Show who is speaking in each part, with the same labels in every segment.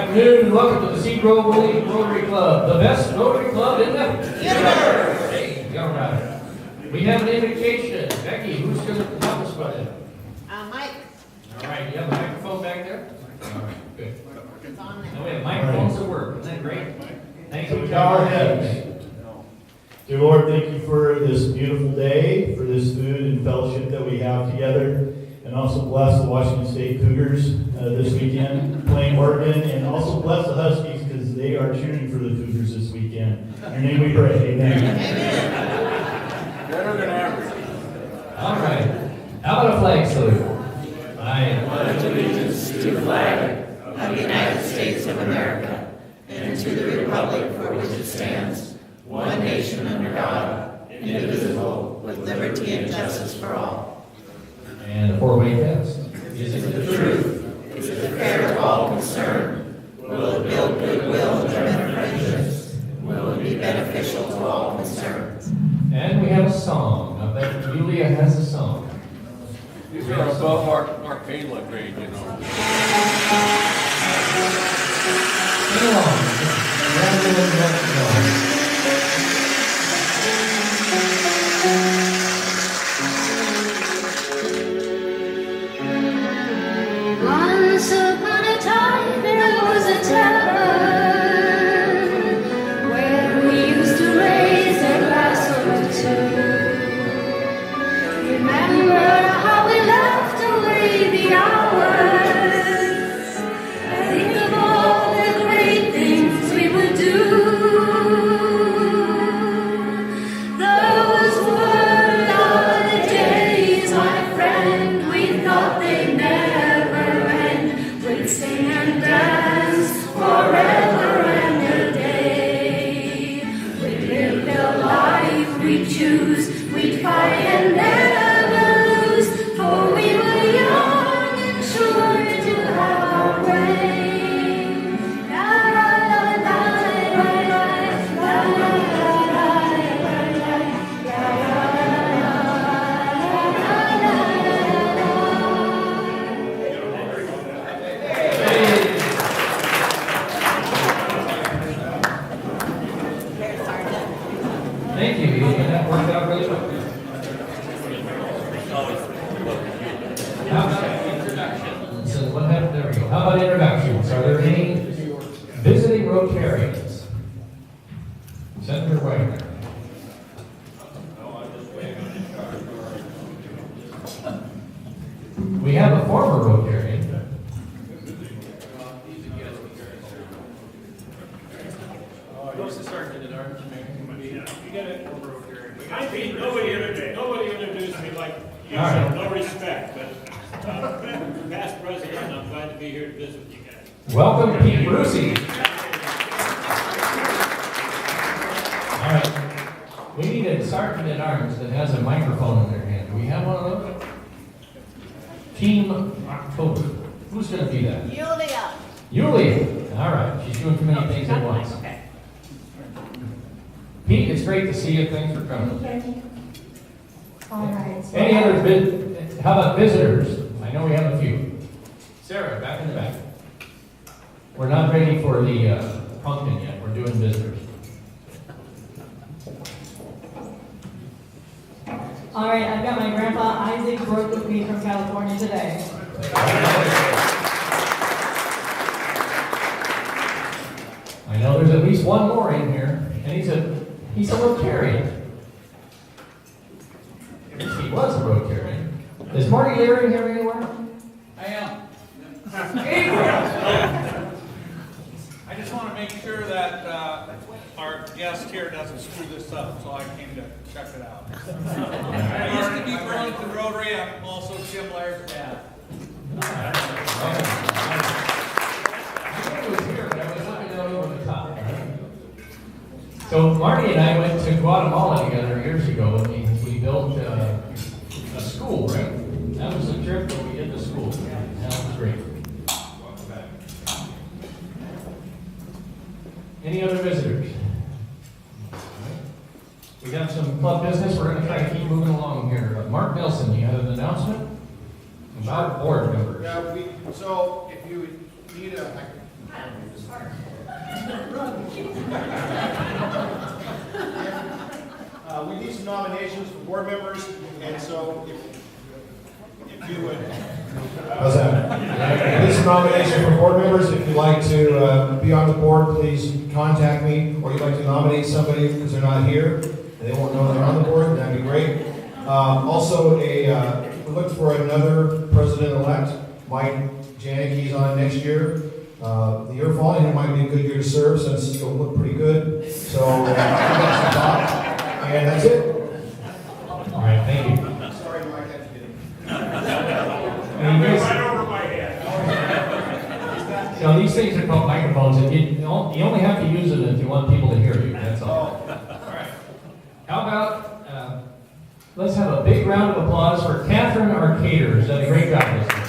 Speaker 1: afternoon and welcome to the Sedro Woolley Rotary Club, the best Rotary Club in the universe. Hey, all right. We have an invitation. Becky, who's going to help us with it?
Speaker 2: Mike.
Speaker 1: All right, you have a microphone back there? All right, good.
Speaker 2: It's on there.
Speaker 1: Now we have microphones that work. Isn't that great? Thank you.
Speaker 3: Bow our heads. Dear Lord, thank you for this beautiful day, for this food and fellowship that we have together. And also bless the Washington State Cougars this weekend, playing Oregon. And also bless the Huskies because they are cheering for the Cougars this weekend. In your name we pray. Amen.
Speaker 4: Better than average.
Speaker 1: All right. How about a flag salute? I
Speaker 5: pledge allegiance to the flag of the United States of America and to the republic for which it stands, one nation under God, indivisible, with liberty and justice for all.
Speaker 1: And a four-way test.
Speaker 5: Is it the truth? Is it fair to all concerned? Will it build goodwill and prevent prejudice? Will it be beneficial to all concerned?
Speaker 1: And we have a song. I bet Julia has a song.
Speaker 4: These are above our payload grade, you know.
Speaker 1: Sing along. Congratulations, Mexico.
Speaker 6: Once upon a time there was a tavern where we used to raise a glass or two. Remember how we laughed away the hours. Think of all the great things we would do. Those were the days, my friend, we thought they'd never end. We'd sing and dance forever and a day. We'd live the life we choose, we'd fight and never lose, for we were young and sure to have our way. La la la la la la la la
Speaker 1: Thank you. That worked out really well. How about introductions? So what happened? There we go. How about introductions? Are there any visiting Rotarians? Senator Wagner. We have a former Rotarian.
Speaker 7: Nobody introduced me like you,
Speaker 1: All right.
Speaker 7: so no respect, but past president, I'm glad to be here to visit with you guys.
Speaker 1: Welcome, Pete Brucey. All right. We need a sergeant at arms that has a microphone in their hand. Do we have one of those? Team October. Who's going to be that?
Speaker 2: Julia.
Speaker 1: Yulia. All right. She's doing too many things at once.
Speaker 2: Okay.
Speaker 1: Pete, it's great to see you. Thanks for coming.
Speaker 6: Okay. All right.
Speaker 1: Any other how about visitors? I know we have a few. Sarah, back in the back. We're not ready for the pumpkin yet. We're doing visitors.
Speaker 8: All right, I've got my grandpa Isaac Brooke with me from California today.
Speaker 1: I know there's at least one more in here, and he's a Rotarian. At least he was a Rotarian. Is Marty Leary here anywhere?
Speaker 9: I am. I just want to make sure that our guest here doesn't screw this up, so I came to check it out. I used to be Burlington Rotary. I'm also Jim Laird's dad.
Speaker 1: I was here, but I was looking out over the top. So Marty and I went to Guatemala together years ago, and we built a school, right? That was the trip that we did the school. That was great. Any other visitors? We got some club business. We're going to try to keep moving along here. Mark Nelson, you have an announcement about board members.
Speaker 10: Yeah, so if you need a
Speaker 2: We need some nominations for board members, and so if you would.
Speaker 10: How's that? This is a nomination for board members. If you'd like to be on the board, please contact me, or you'd like to nominate somebody because they're not here and they won't know they're on the board, that'd be great. Also, we're looking for another president-elect. Mike Janicki's on next year. The year following, it might be a good year to serve since it'll look pretty good. So, that's the thought. And that's it.
Speaker 1: All right, thank you.
Speaker 2: Sorry, Mike, I had to get him.
Speaker 7: Right over my head.
Speaker 1: You know, these things are called microphones, and you only have to use them if you want people to hear you, that's all. All right. How about, let's have a big round of applause for Catherine Arcader, who's done a great job this year.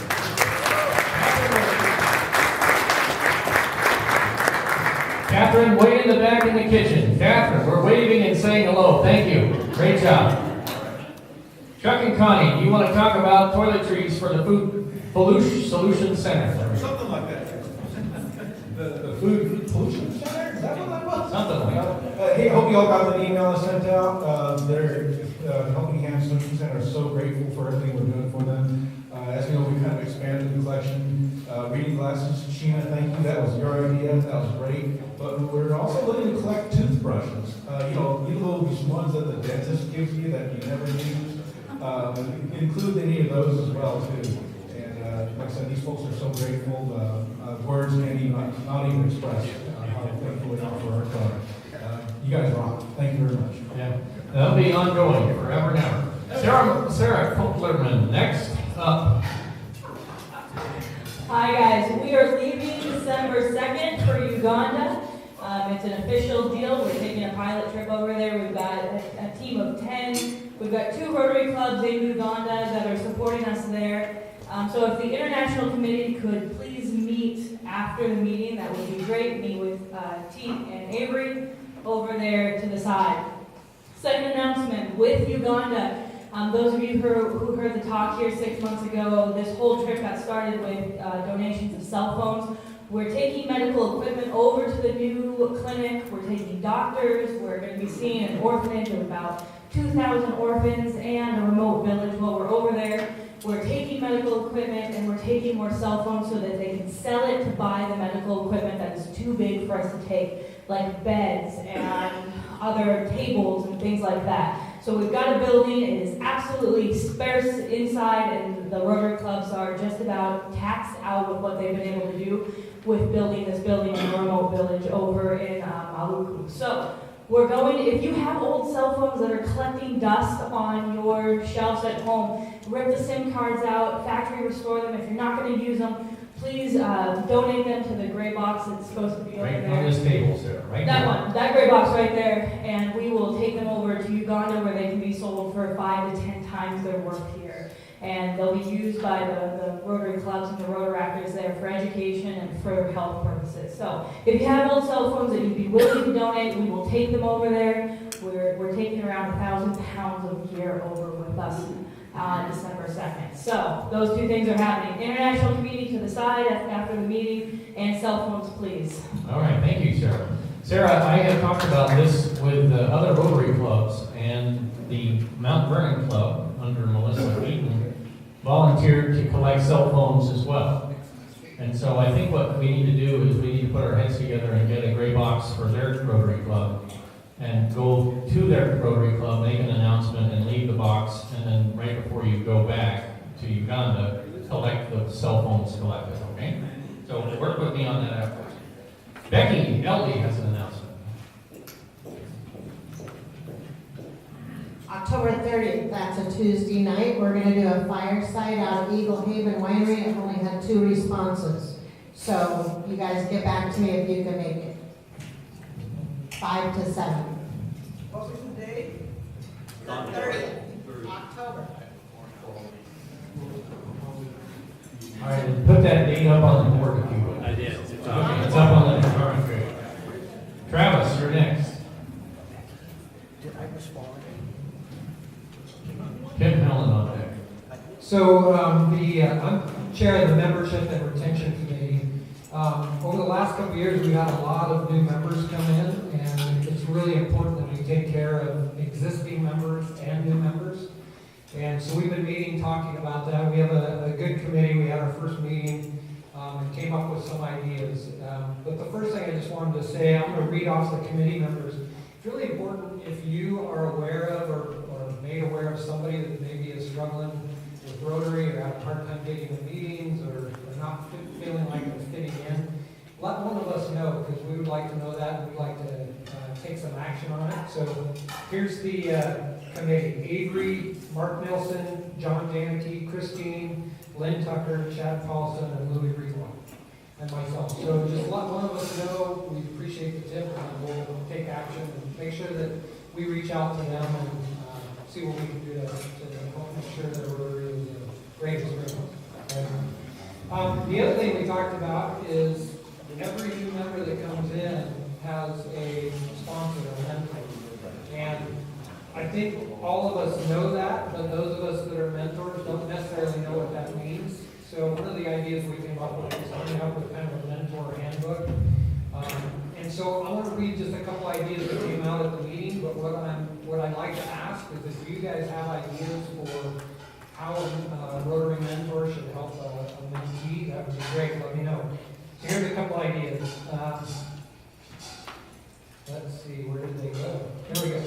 Speaker 1: Catherine, way in the back in the kitchen. Catherine, we're waving and saying hello. Thank you. Great job. Chuck and Connie, you want to talk about toiletries for the Food Pollution Solution Center?
Speaker 11: Something like that. The Food Pollution Center? Is that what that was?
Speaker 1: Something like that.
Speaker 11: Hey, I hope you all got the email I sent out. They're Helping Hand Solution Center is so grateful for everything we're doing for them. As you know, we kind of expanded the collection. Reading glasses, Sheena, thank you. That was your idea. That was great. But we're also looking to collect toothbrushes. Those ones that the dentist gives you that you never use. Include any of those as well too. And like I said, these folks are so grateful. Words can't even not even express how thankful they are for our club. You guys rock. Thank you very much.
Speaker 1: Yeah, that'll be ongoing forever and ever. Sarah Koplerman, next up.
Speaker 8: Hi guys, we are leaving December 2nd for Uganda. It's an official deal. We're taking a pilot trip over there. We've got a team of 10. We've got 2 Rotary clubs in Uganda that are supporting us there. So if the International Committee could please meet after the meeting, that would be great. Meet with Teet and Avery over there to the side. Second announcement, with Uganda. Those of you who heard the talk here 6 months ago, this whole trip got started with donations of cell phones. We're taking medical equipment over to the new clinic. We're taking doctors. We're going to be seeing an orphanage of about 2,000 orphans and a remote village while we're over there. We're taking medical equipment and we're taking more cell phones so that they can sell it to buy the medical equipment that is too big for us to take, like beds and other tables and things like that. So we've got a building, it is absolutely sparse inside, and the Rotary clubs are just about taxed out with what they've been able to do with building this building in a remote village over in Maluku. So we're going, if you have old cell phones that are collecting dust on your shelves at home, rip the SIM cards out, factory restore them. If you're not going to use them, please donate them to the gray box that's supposed to be over
Speaker 1: Right
Speaker 8: there.
Speaker 1: on this table, Sarah, right
Speaker 8: That
Speaker 1: there.
Speaker 8: one, that gray box right there, and we will take them over to Uganda where they can be sold for 5 to 10 times their worth here. And they'll be used by the Rotary clubs and the Rotaractors there for education and for health purposes. So if you have old cell phones that you'd be willing to donate, we will take them over there. We're taking around 1,000 pounds of gear over with us on December 2nd. So those 2 things are happening. International Committee to the side after the meeting, and cell phones, please.
Speaker 1: All right, thank you, Sarah. Sarah, I have talked about this with other Rotary clubs, and the Mount Vernon Club, under Melissa Eaton, volunteered to collect cell phones as well. And so I think what we need to do is we need to put our heads together and get a gray box for their Rotary club, and go to their Rotary club, make an announcement, and leave the box, and then right before you go back to Uganda, collect the cell phones collected, okay? So work with me on that effort. Becky LD has an announcement.
Speaker 12: October 30th, that's a Tuesday night. We're going to do a fireside out of Eagle Haven Winery. I've only had 2 responses. So you guys get back to me if you can make it. 5 to 7.
Speaker 2: What was the date?
Speaker 12: The 30th, October.
Speaker 1: All right, and put that date up on the board if you would.
Speaker 4: I did.
Speaker 1: Okay, it's up on the, all right, great. Travis, you're next.
Speaker 2: Did I respond?
Speaker 1: Tim Helen on deck.
Speaker 13: So I'm chair of the membership and retention committee. Over the last couple of years, we've had a lot of new members come in, and it's really important that we take care of existing members and new members. And so we've been meeting, talking about that. We have a good committee. We had our first meeting and came up with some ideas. But the first thing I just wanted to say, I'm going to read off the committee members. It's really important if you are aware of or made aware of somebody that maybe is struggling with Rotary or having a hard time getting to meetings or not feeling like they're fitting in, let one of us know, because we would like to know that and we'd like to take some action on it. So here's the committee: Avery, Mark Nelson, John Janicki, Christine, Lynn Tucker, Chad Paulson, and Louis Reedwine, and myself. So just let one of us know. We appreciate the tip, and we'll take action and make sure that we reach out to them and see what we can do to help make sure that Rotary is a great experience. The other thing we talked about is every new member that comes in has a sponsor, a mentor. And I think all of us know that, but those of us that are mentors don't necessarily know what that means. So one of the ideas we came up with is coming up with kind of a mentor handbook. And so I want to read just a couple ideas that came out at the meeting, but what I'd like to ask is if you guys have ideas for how a Rotary mentor should help a mentee, that would be great. Let me know. Here's a couple ideas. Let's see, where did they go? There we go.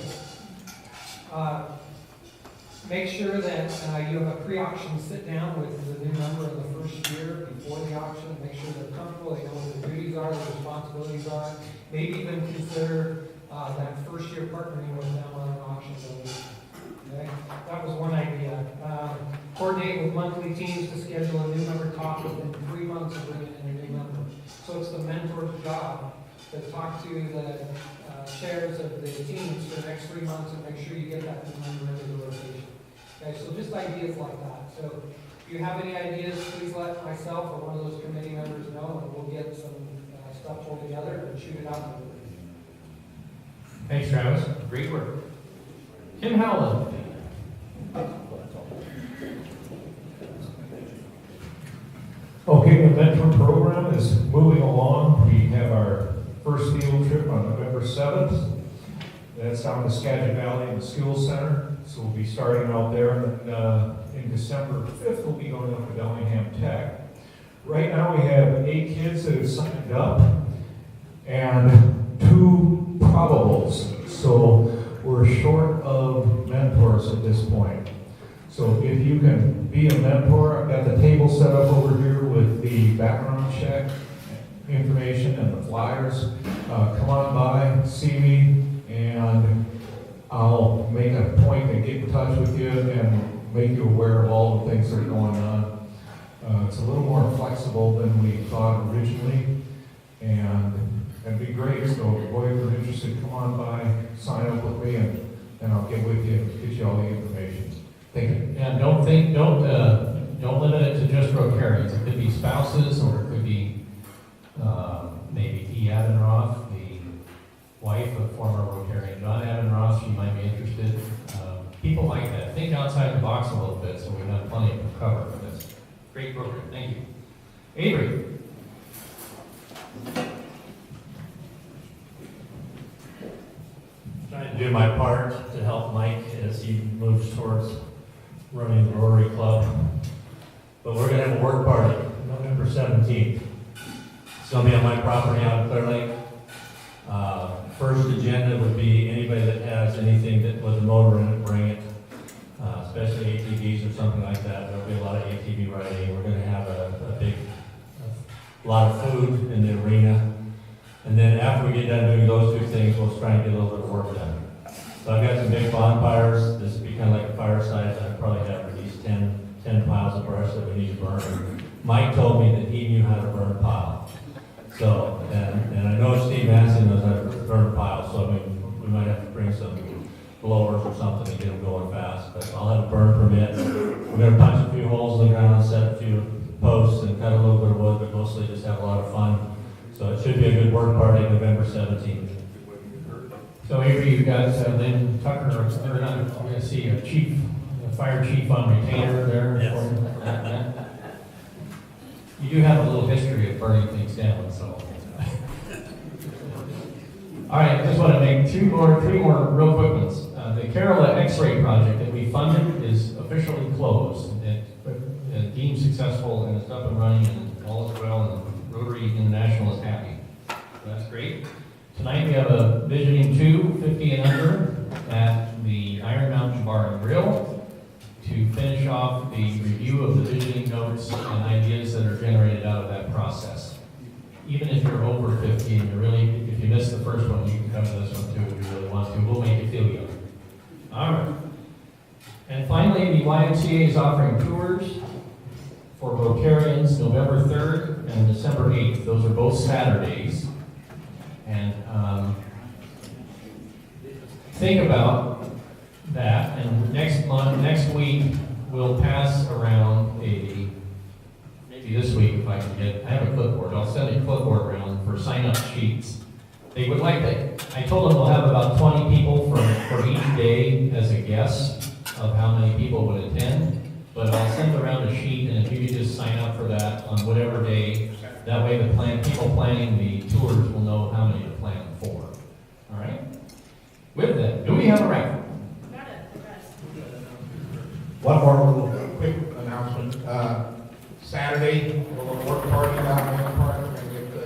Speaker 13: Make sure that you have a pre-auction sit-down with the new member in the first year before the auction. Make sure they're comfortable, they know what their duties are, their responsibilities are. Maybe even consider that first year partnering with them on an auction building. Okay? That was one idea. Coordinate with monthly teams to schedule a new member talk within 3 months of bringing in a new member. So it's the mentor's job to talk to the chairs of the teams for the next 3 months and make sure you get that new member into the rotation. Okay, so just ideas like that. So if you have any ideas, please let myself or one of those committee members know, and we'll get some stuff pulled together and shoot it out to them.
Speaker 1: Thanks, Travis. Great work. Kim Howland.
Speaker 14: Okay, the mentor program is moving along. We have our first field trip on November 7th. That's down to Skagit Valley in the School Center. So we'll be starting out there. And in December 5th, we'll be going up to Bellingham Tech. Right now we have 8 kids that have signed up and 2 probables. So we're short of mentors at this point. So if you can be a mentor, I've got the table set up over here with the background check information and the flyers. Come on by, see me, and I'll make a point to get in touch with you and make you aware of all the things that are going on. It's a little more flexible than we thought originally, and it'd be great. So if you're interested, come on by, sign up with me, and I'll get with you and get you all the information. Thank you.
Speaker 1: And don't limit it to just Rotarians. It could be spouses, or it could be maybe T. Addenroth, the wife of former Rotarian John Addenroth. She might be interested. People like that. Think outside the box a little bit, so we've got plenty to cover for this great program. Thank you. Avery.
Speaker 15: Trying to do my part to help Mike as he moves towards running the Rotary Club. But we're going to have a work party November 17th. It's going to be on my property out in Clear Lake. First agenda would be anybody that has anything that with a motor in it, bring it, especially ATVs or something like that. There'll be a lot of ATV riding. We're going to have a lot of food in the arena. And then after we get done doing those 2 things, we'll try and get a little bit of work done. So I've got some big bonfires. This will be kind of like a fireside. I probably have at least 10 piles of brush that we need to burn. Mike told me that he knew how to burn a pile. So, and I know Steve Massey knows how to burn a pile, so I mean, we might have to bring some blowers or something to get them going fast. But I'll have a burn permit. We're going to punch a few holes in the ground, set a few posts, and cut a little bit of wood, but mostly just have a lot of fun. So it should be a good work party November 17th.
Speaker 1: So Avery, you've got Lynn Tucker, we're going to see a fire chief on retainer there.
Speaker 15: Yes.
Speaker 1: you do have a little history of burning things down, so. All right, I just want to make three more real quick ones. The Kerala X-ray project that we funded is officially closed. It deemed successful and it's up and running and all is well and Rotary International is happy. So that's great. Tonight we have a Visioning 2, 50 and under at the Iron Mountain Bar and Grill to finish off the review of the visioning notes and ideas that are generated out of that process. Even if you're over 50 and if you missed the first one, you can come to this one too if you really want to. We'll make you feel young. All right. And finally, the YMCA is offering tours for Rotarians November 3rd and December 8th. Those are both Saturdays. And think about that. And next week, we'll pass around maybe this week if I have a clipboard. I'll send a clipboard around for sign-up sheets. They would like to, I told them we'll have about 20 people for each day as a guess of how many people would attend. But I'll send around a sheet, and if you could just sign up for that on whatever day, that way the people planning the tours will know how many to plan for. All right? With that, do we have a raffle?
Speaker 10: One more little quick announcement. Saturday, we're going to work party down in the park. We're going to get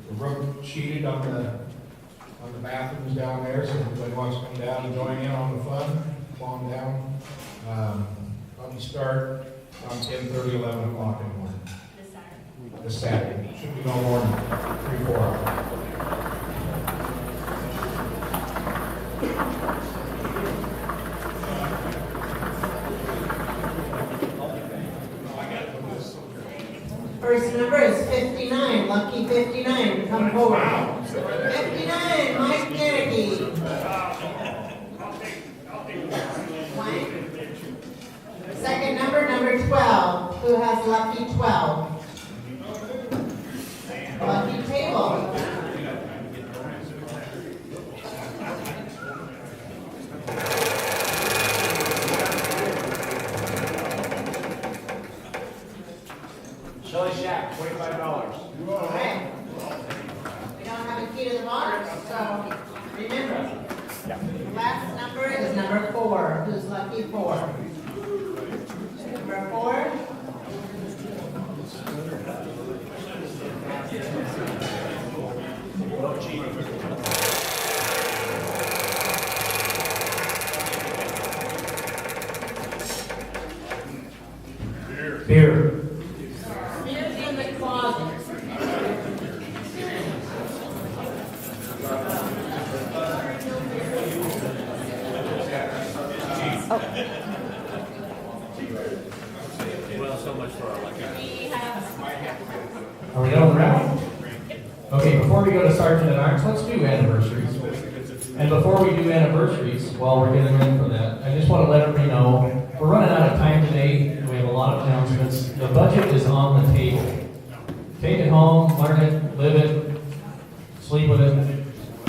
Speaker 10: the roof sheeted on the bathrooms down there, so if anybody wants to come down and join in on the fun, come on down. Probably start around 10:30, 11 o'clock in the morning. This Saturday. Should be no more than 3-4 hours.
Speaker 12: First number is 59, lucky 59, come forward. 59, Mike Kennedy. Mike. Second number 12, who has lucky 12? Lucky table.
Speaker 2: Shelly Shack, $25.
Speaker 12: All right. We don't have a key to the box, so remember. Last number is number 4. Who's lucky 4? Number 4.
Speaker 2: No cheating.
Speaker 1: Beer.
Speaker 12: It's in the closet.
Speaker 15: Well, so much for our lucky.
Speaker 1: Are we done with the raffle? Okay, before we go to Sergeant at Arms, let's do anniversaries. And before we do anniversaries, while we're getting ready for that, I just want to let everybody know, we're running out of time today. We have a lot of announcements. The budget is on the table. Take it home, learn it, live it, sleep with it,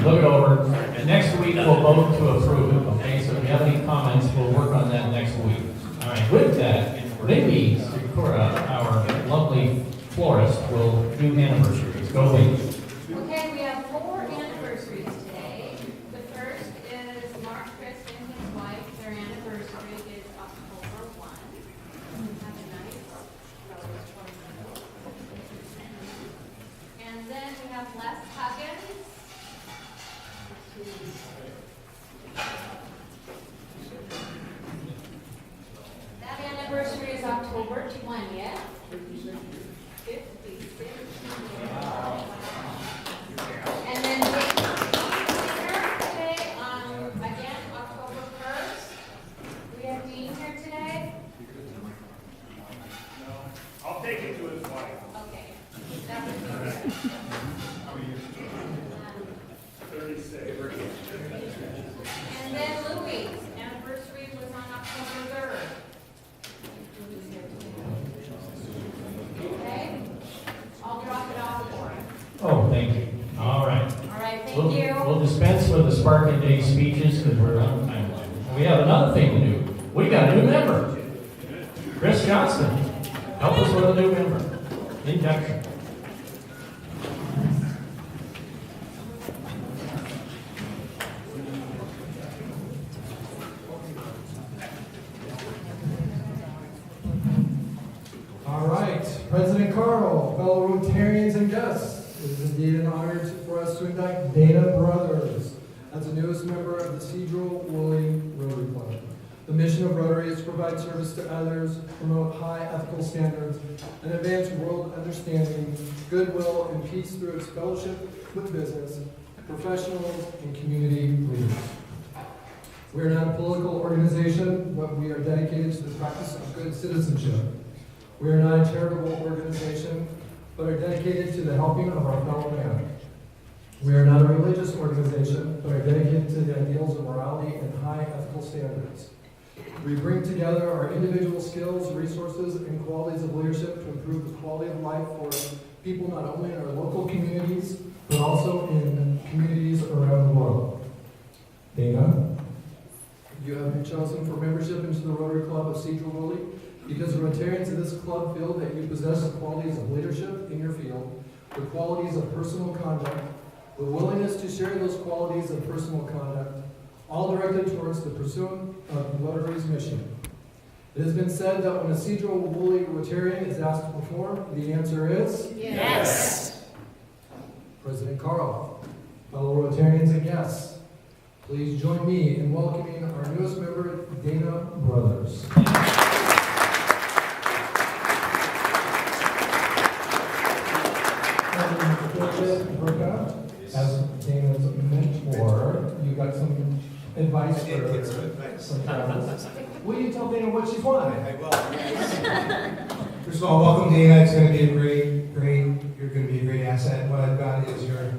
Speaker 1: look it over. And next week, we'll vote to approve it, okay? So if you have any comments, we'll work on that next week. All right, with that, Lindy, our lovely florist, will do anniversaries. Go, Lindy.
Speaker 6: Okay, we have 4 anniversaries today. The first is Mark Chris and his wife. Their anniversary is October 1. Have a nice rose for them. And then we have Les Huggins. That anniversary is October 20th. 56. And then today on, again, October 1st. We have Dean here today.
Speaker 7: I'll take it to his wife.
Speaker 6: Okay. That would be good.
Speaker 7: 36.
Speaker 6: And then Louis' anniversary was on October 3rd. Okay? I'll drop it off for him.
Speaker 1: Oh, thank you. All right.
Speaker 6: All right, thank you.
Speaker 1: We'll dispense with the Sparking Day speeches because we're on timeline. And we have another thing to do. We got a new member. Chris Johnston. Help us with a new member. induction.
Speaker 16: All right, President Carl, fellow Rotarians and guests, it is indeed an honor for us to induct Dana Brothers as the newest member of the Sedro Woolley Rotary Club. The mission of Rotary is to provide service to others, promote high ethical standards, and advance world understanding, goodwill, and peace through its fellowship with business, professionals, and community leaders. We are not a political organization, but we are dedicated to the practice of good citizenship. We are not a charitable organization, but are dedicated to the helping of our fellow man. We are not a religious organization, but are dedicated to the ideals of morality and high ethical standards. We bring together our individual skills, resources, and qualities of leadership to improve the quality of life for people not only in our local communities, but also in communities around the world. Dana, you have been chosen for membership into the Rotary Club of Sedro Woolley because the Rotarians in this club feel that you possess the qualities of leadership in your field, the qualities of personal conduct, the willingness to share those qualities of personal conduct, all directed towards the pursuit of Rotary's mission. It has been said that when a Sedro Woolley Rotarian is asked to perform, the answer is
Speaker 5: Yes.
Speaker 16: President Carl, fellow Rotarians and guests, please join me in welcoming our newest member, Dana Brothers. As Dana's mentor, you got some advice for some travels. Will you tell Dana what she's wanting?
Speaker 10: I will. First of all, welcome Dana. It's going to be a you're going to be a great asset. What I've got is your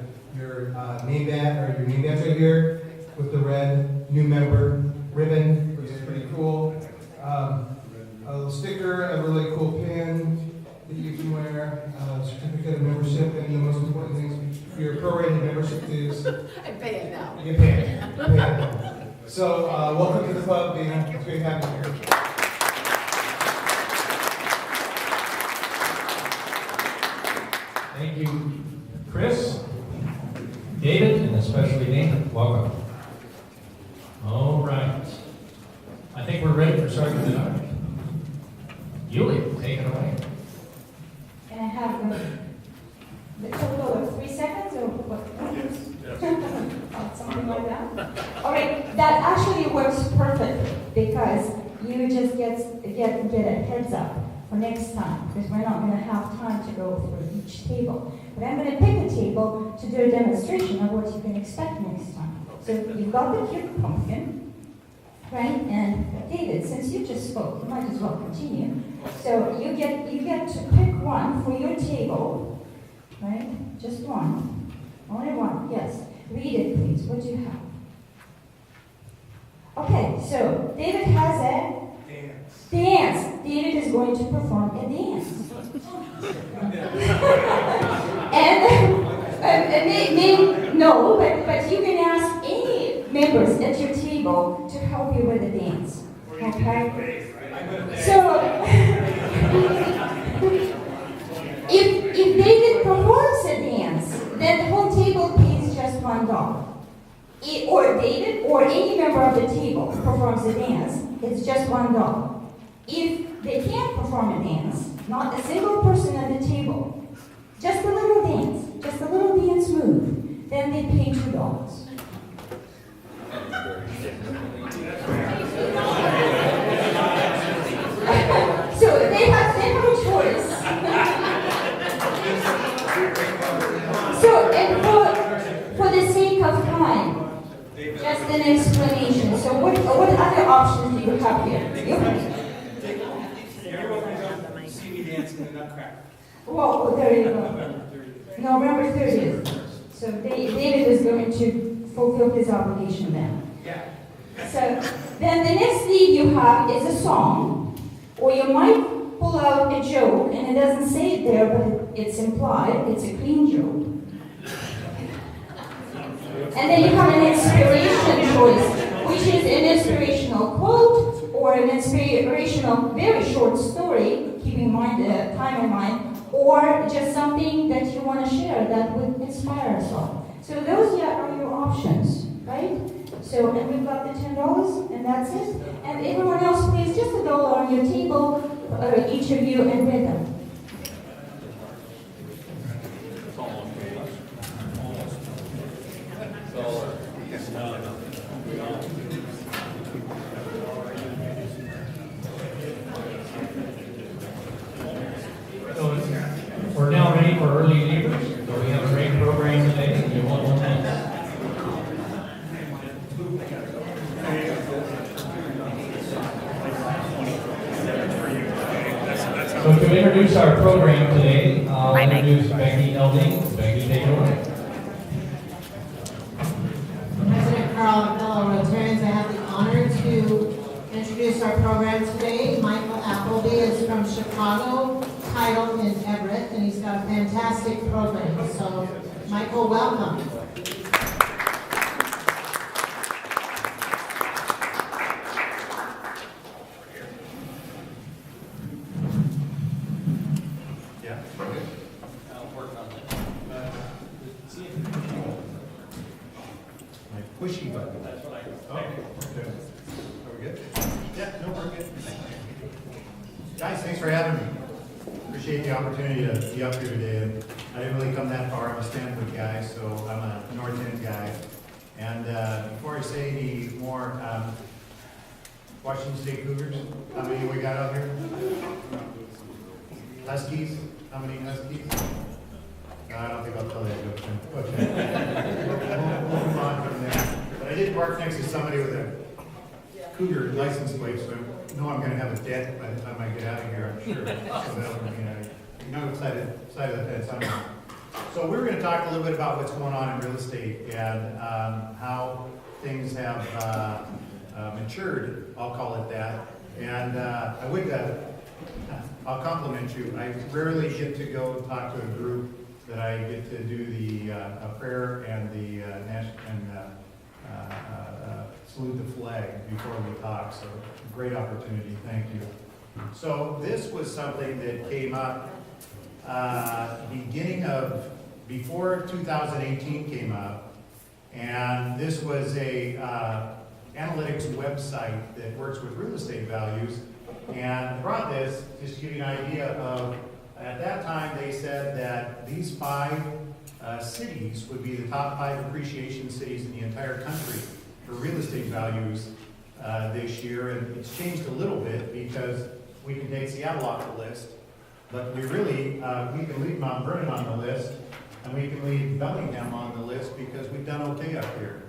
Speaker 10: name badge, or your name badge right here with the red new member ribbon, which is pretty cool. A little sticker, a really cool pin that you can wear, certificate of membership, and the most important things, your prorated membership dues.
Speaker 5: I'm paying now.
Speaker 10: You're paying. So, welcome to the club, Dana. It's great having you here.
Speaker 1: Thank you, Chris, David, and especially Dana. Welcome. All right. I think we're ready for Sergeant at Arms. Woolley, take it away.
Speaker 6: And I have the total of 3 seconds or what? Something like that. All right, that actually works perfectly because you just get a heads up for next time because we're not going to have time to go through each table. But I'm going to pick a table to do a demonstration of what you can expect next time. So you've got the cute pumpkin, right? And David, since you just spoke, you might as well continue. So you get to pick one for your table, right? Just one. Only one, yes. Read it, please. What do you have? Okay, so David has a dance. David is going to perform a dance. No, but you can ask any members at your table to help you with the dance. Okay? So, if David performs a dance, then the whole table pays just $1. Or David or any member of the table performs a dance, it's just $1. If they can't perform a dance, not a single person at the table, just a little dance move, then they pay $2. So they have a choice. So, and for the sake of time, just an explanation. So what other options do you have here?
Speaker 2: See me dancing in the Nutcracker.
Speaker 6: Well, there you go. November 30th. So David is going to fulfill his obligation then.
Speaker 2: Yeah.
Speaker 6: So then the next lead you have is a song, or you might pull out a joke, and it doesn't say it there, but it's implied. It's a clean joke. And then you have an inspiration choice, which is an inspirational quote or an inspirational, very short story, keeping time in mind, or just something that you want to share that would inspire us all. So those are your options, right? So, and we've got the $10, and that's it. And everyone else, please, just $1 on your table, each of you, and read them.
Speaker 1: We're now ready for early leavers. So we have a great program today. You want one So to introduce our program today, I'll introduce Becky Elding. Becky, take it away.
Speaker 12: President Carl and fellow Rotarians, I have the honor to introduce our program today. Michael Appleby is from Chicago, titled in Everett, and he's got a fantastic program. So, Michael, welcome.
Speaker 2: Yeah.
Speaker 4: I'll work on
Speaker 2: My pushy button.
Speaker 4: That's what I.
Speaker 2: Oh, okay. Are we good? Yeah, no, we're good. Guys, thanks for having me. Appreciate the opportunity to be up here today. And I didn't really come that far. I'm a Stanford guy, so I'm a North End guy. And before I say any more, Washington State Cougars, how many we got out here? Huskies, how many Huskies? No, I don't think I'll tell that joke. Okay. We'll move on from there. But I did park next to somebody with a Cougar license plate, so I know I'm gonna have a debt by the time I get out of here, I'm sure. So that'll be, side of the fence, I'm on. So we're gonna talk a little bit about what's going on in real estate and how things have matured, I'll call it that. And I would, I'll compliment you. I rarely get to go talk to a group that I get to do the prayer and the salute the flag before we talk. So great opportunity. Thank you. So this was something that came up beginning of before 2018 came up, and this was a analytics website that works with real estate values. And I brought this just to give you an idea of, at that time they said that these 5 cities would be the top 5 appreciation cities in the entire country for real estate values this year. And it's changed a little bit because we can take Seattle off the list, but we really, we can leave Mount Vernon on the list, and we can leave Bellingham on the list because we've done okay up here.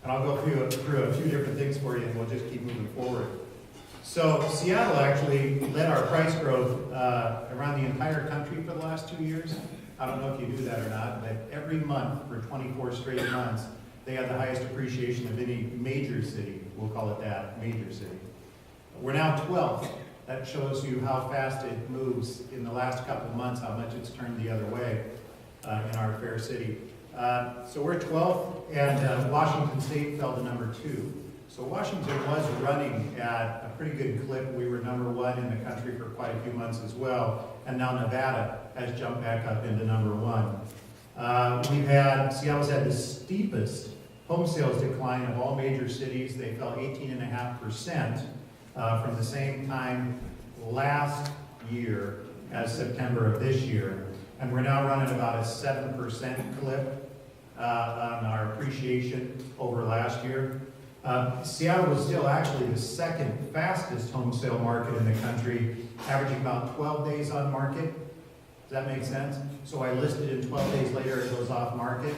Speaker 2: And I'll go through a few different things for you, and we'll just keep moving forward. So Seattle actually led our price growth around the entire country for the last 2 years. I don't know if you do that or not, but every month for 24 straight months, they had the highest appreciation of any major city. We'll call it that, major city. We're now 12th. That shows you how fast it moves in the last couple of months, how much it's turned the other way in our fair city. So we're 12th, and Washington State fell to number 2. So Washington was running at a pretty good clip. We were number 1 in the country for quite a few months as well. And now Nevada has jumped back up into number 1. Seattle's had the steepest home sales decline of all major cities. They fell 18.5% from the same time last year as September of this year. And we're now running about a 7% clip on our appreciation over last year. Seattle was still actually the second fastest home sale market in the country, averaging about 12 days on market. Does that make sense? So I listed it 12 days later, it goes off market.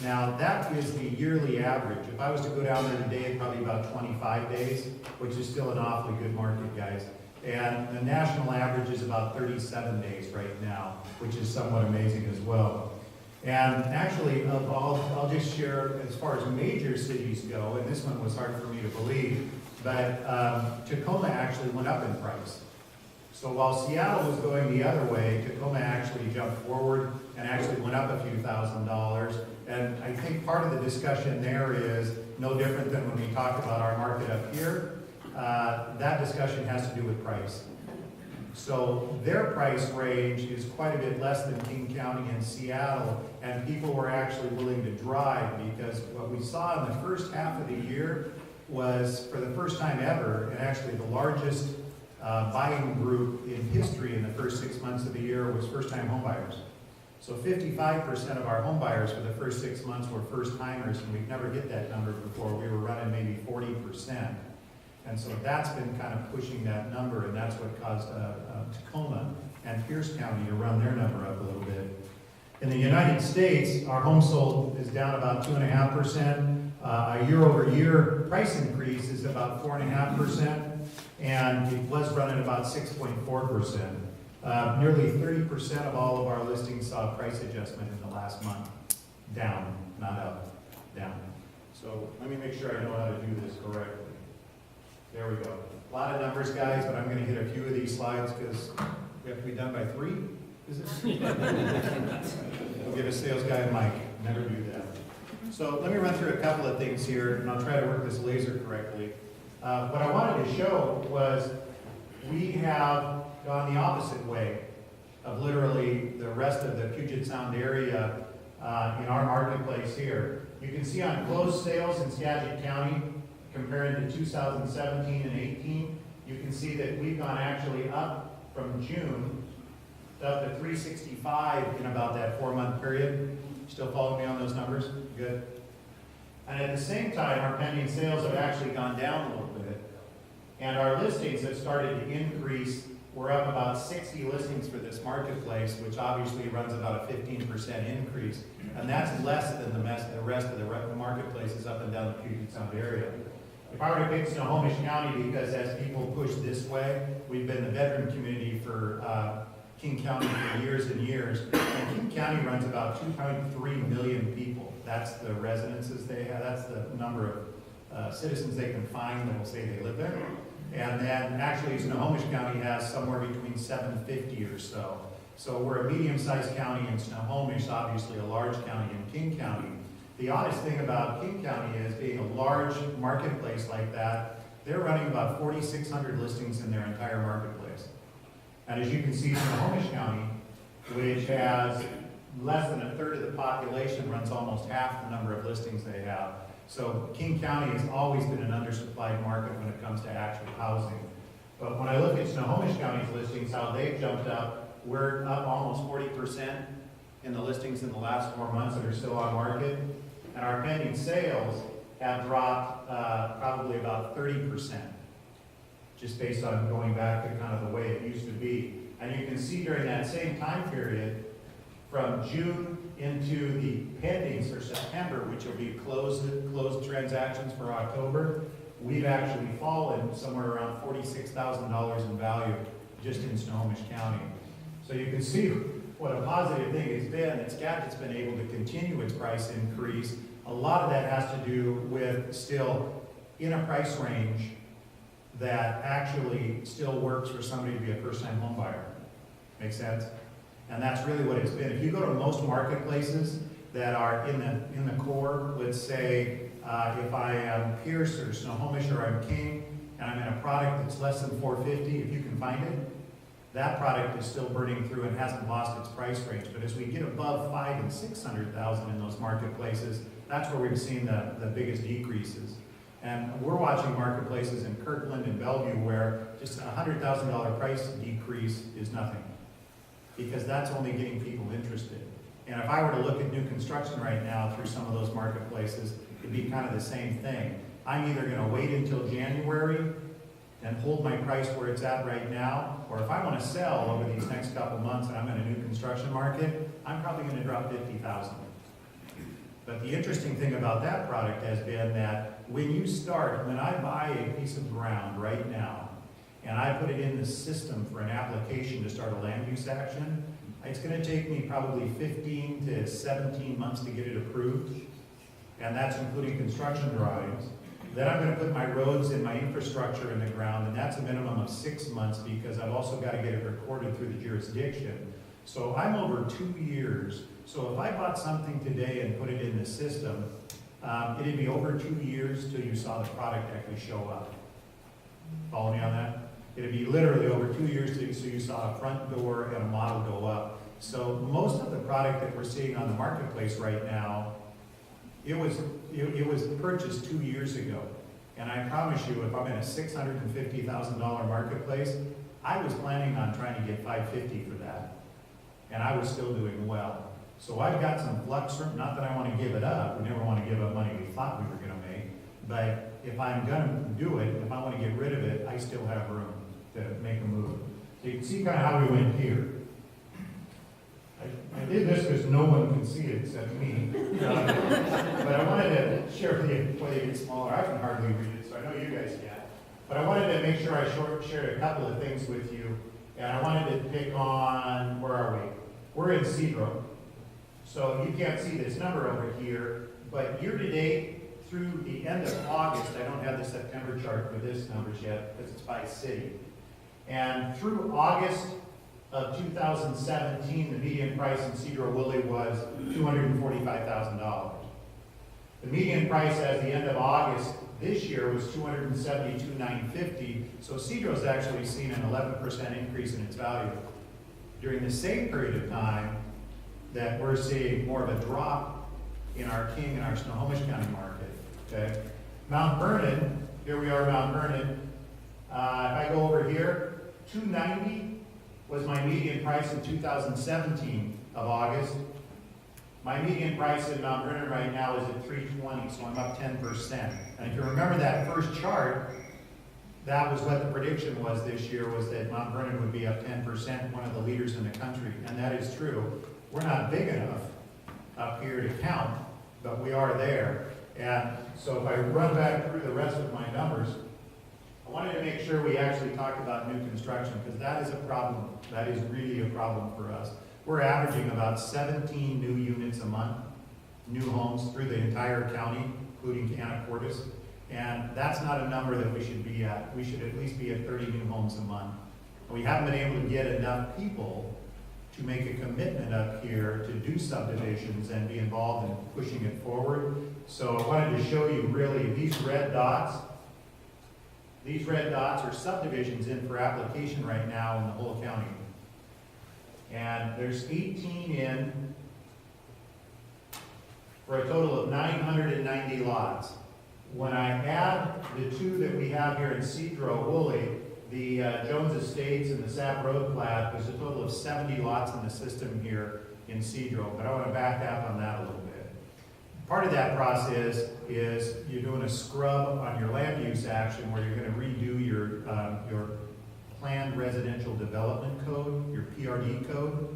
Speaker 2: Now that is the yearly average. If I was to go down there today, it'd probably be about 25 days, which is still an awfully good market, guys. And the national average is about 37 days right now, which is somewhat amazing as well. And actually, I'll just share as far as major cities go, and this one was hard for me to believe, but Tacoma actually went up in price. So while Seattle was going the other way, Tacoma actually jumped forward and actually went up a few $1,000s. And I think part of the discussion there is no different than when we talked about our market up here. That discussion has to do with price. So their price range is quite a bit less than King County and Seattle, and people were actually willing to drive, because what we saw in the first half of the year was, for the first time ever, and actually the largest buying group in history in the first 6 months of the year was first-time homebuyers. So 55% of our homebuyers for the first 6 months were first-timers, and we'd never hit that number before. We were running maybe 40%. And so that's been kind of pushing that number, and that's what caused Tacoma and Pierce County to run their number up a little bit. In the United States, our home sold is down about 2.5%. A year-over-year price increase is about 4.5%, and it was running about 6.4%. Nearly 30% of all of our listings saw a price adjustment in the last month. Down, not up, down. So let me make sure I know how to do this correctly. There we go. A lot of numbers, guys, but I'm going to hit a few of these slides because we have to be done by 3. Is it? We'll give a sales guy a mic. Never do that. So let me run through a couple of things here, and I'll try to work this laser correctly. What I wanted to show was we have gone the opposite way of literally the rest of the Puget Sound area in our marketplace here. You can see on closed sales in Skagit County, comparing to 2017 and 18, you can see that we've gone actually up from June up to 365 in about that 4-month period. Still following me on those numbers? Good. And at the same time, our pending sales have actually gone down a little bit. And our listings have started to increase. We're up about 60 listings for this marketplace, which obviously runs about a 15% increase. And that's less than the rest of the marketplaces up and down the Puget Sound area. If I were to pick Snohomish County, because as people push this way, we've been the veteran community for King County for years and years. And King County runs about 2.3 million people. That's the residences they have. That's the number of citizens they can find that will say they live there. And then actually Snohomish County has somewhere between 750 or so. So we're a medium-sized county in Snohomish, obviously a large county in King County. The oddest thing about King County is being a large marketplace like that, they're running about 4,600 listings in their entire marketplace. And as you can see, Snohomish County, which has less than a third of the population, runs almost half the number of listings they have. So King County has always been an undersupplied market when it comes to actual housing. But when I look at Snohomish County's listings, how they've jumped up, we're up almost 40% in the listings in the last 4 months that are still on market. And our pending sales have dropped probably about 30%, just based on going back to kind of the way it used to be. And you can see during that same time period, from June into the pendings for September, which will be closed transactions for October, we've actually fallen somewhere around $46,000 in value just in Snohomish County. So you can see what a positive thing has been, that Skagit's been able to continue its price increase. A lot of that has to do with still in a price range that actually still works for somebody to be a first-time home buyer. Make sense? And that's really what it's been. If you go to most marketplaces that are in the core, let's say if I am Pierce or Snohomish or I'm King, and I'm in a product that's less than $450, if you can find it, that product is still burning through and hasn't lost its price range. But as we get above $500,000 and $600,000 in those marketplaces, that's where we've seen the biggest decreases. And we're watching marketplaces in Kirkland and Bellevue where just a $100,000 price decrease is nothing, because that's only getting people interested. And if I were to look at new construction right now through some of those marketplaces, it'd be kind of the same thing. I'm either going to wait until January and hold my price where it's at right now, or if I want to sell over these next couple months and I'm in a new construction market, I'm probably going to drop $50,000. But the interesting thing about that product has been that when I buy a piece of ground right now, and I put it in the system for an application to start a land use action, it's going to take me probably 15 to 17 months to get it approved, and that's including construction drawings. Then I'm going to put my roads and my infrastructure in the ground, and that's a minimum of 6 months because I've also got to get it recorded through the jurisdiction. So I'm over 2 years. So if I bought something today and put it in the system, it'd be over 2 years till you saw the product actually show up. Follow me on that? It'd be literally over 2 years, so you saw a front door and a model go up. So most of the product that we're seeing on the marketplace right now, it was purchased 2 years ago. And I promise you, if I'm in a $650,000 marketplace, I was planning on trying to get $550 for that. And I was still doing well. So I've got some flux from, not that I want to give it up, we never want to give up money we thought we were going to make, but if I'm going to do it, if I want to get rid of it, I still have room to make a move. So you can see kind of how we went here. I did this because no one can see it except me. But I wanted to share with you whether you get smaller. I can hardly read it, so I know you guys can. But I wanted to make sure I shared a couple of things with you. And I wanted to pick on, where are we? We're in Sedro. So you can't see this number over here, but year to date through the end of August, I don't have the September chart for this numbers yet because it's by city. And through August of 2017, the median price in Sedro Woolley was $245,000. The median price at the end of August this year was $272,950. So Sedro's actually seen an 11% increase in its value. During the same period of time, that we're seeing more of a drop in our King and our Snohomish County market, okay? Mount Vernon, here we are, Mount Vernon. If I go over here, $290 was my median price in 2017 of August. My median price in Mount Vernon right now is at $320, so I'm up 10%. And if you remember that first chart, that was what the prediction was this year, was that Mount Vernon would be up 10%, one of the leaders in the country, and that is true. We're not big enough up here to count, but we are there. And so if I run back through the rest of my numbers, I wanted to make sure we actually talked about new construction, because that is a problem. That is really a problem for us. We're averaging about 17 new units a month, new homes through the entire county, including Anacortes. And that's not a number that we should be at. We should at least be at 30 new homes a month. We haven't been able to get enough people to make a commitment up here to do subdivisions and be involved in pushing it forward. So I wanted to show you really these red dots. These red dots are subdivisions in for application right now in the whole county. And there's 18 in for a total of 990 lots. When I add the two that we have here in Sedro, Woolley, the Jones Estates and the Sap Road plat, there's a total of 70 lots in the system here in Sedro, but I want to back up on that a little bit. Part of that process is you're doing a scrub on your land use action where you're going to redo your planned residential development code, your PRD code.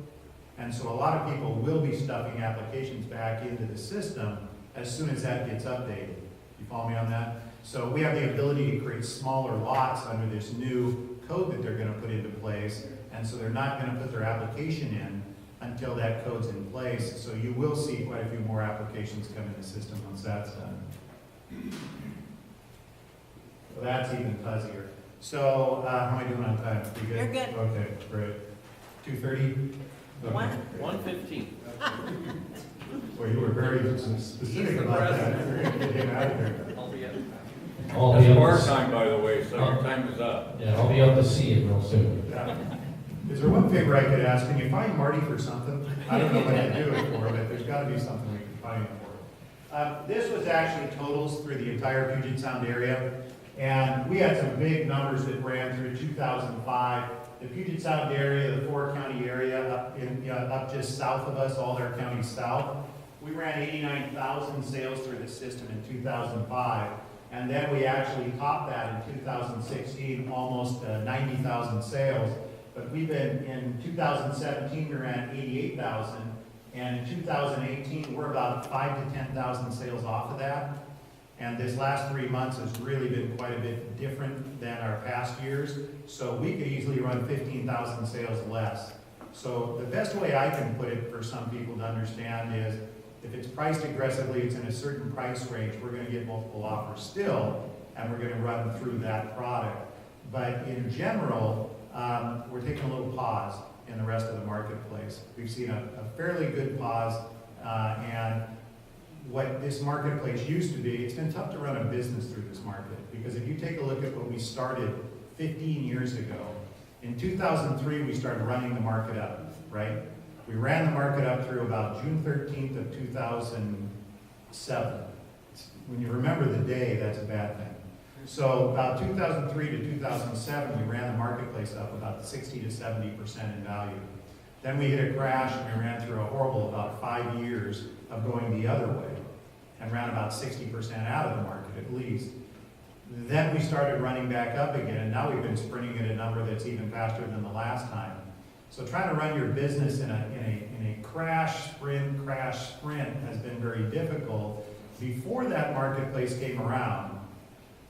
Speaker 2: And so a lot of people will be stuffing applications back into the system as soon as that gets updated. You follow me on that? So we have the ability to create smaller lots under this new code that they're going to put into place. And so they're not going to put their application in until that code's in place. So you will see quite a few more applications come in the system once that's done. Well, that's even fuzzier. So how am I doing on time? You good?
Speaker 5: You're good.
Speaker 2: Okay, great. 2:30?
Speaker 4: 1:15.
Speaker 2: Well, you were very specific about that. You're going to get him out of here.
Speaker 4: That's our time, by the way, so your time is up.
Speaker 1: Yeah, I'll be up to see it real soon.
Speaker 2: Yeah. Is there one favor I could ask? Can you find Marty for something? I don't know what to do it for, but there's got to be something we can find him for. This was actually totals through the entire Puget Sound area, and we had some big numbers that ran through 2005. The Puget Sound area, the 4-county area up just south of us, all their counties south, we ran 89,000 sales through the system in 2005. And then we actually topped that in 2016, almost 90,000 sales. But we've been, in 2017, we ran 88,000. And in 2018, we're about 5,000 to 10,000 sales off of that. And this last 3 months has really been quite a bit different than our past years. So we could easily run 15,000 sales less. So the best way I can put it for some people to understand is, if it's priced aggressively, it's in a certain price range, we're going to get multiple offers still, and we're going to run through that product. But in general, we're taking a little pause in the rest of the marketplace. We've seen a fairly good pause, and what this marketplace used to be, it's been tough to run a business through this market, because if you take a look at what we started 15 years ago. In 2003, we started running the market up, right? We ran the market up through about June 13th of 2007. When you remember the day, that's a bad thing. So about 2003 to 2007, we ran the marketplace up about 60 to 70% in value. Then we hit a crash and we ran through a horrible about 5 years of going the other way and ran about 60% out of the market at least. Then we started running back up again, and now we've been sprinting at a number that's even faster than the last time. So trying to run your business in a crash, sprint has been very difficult. Before that marketplace came around,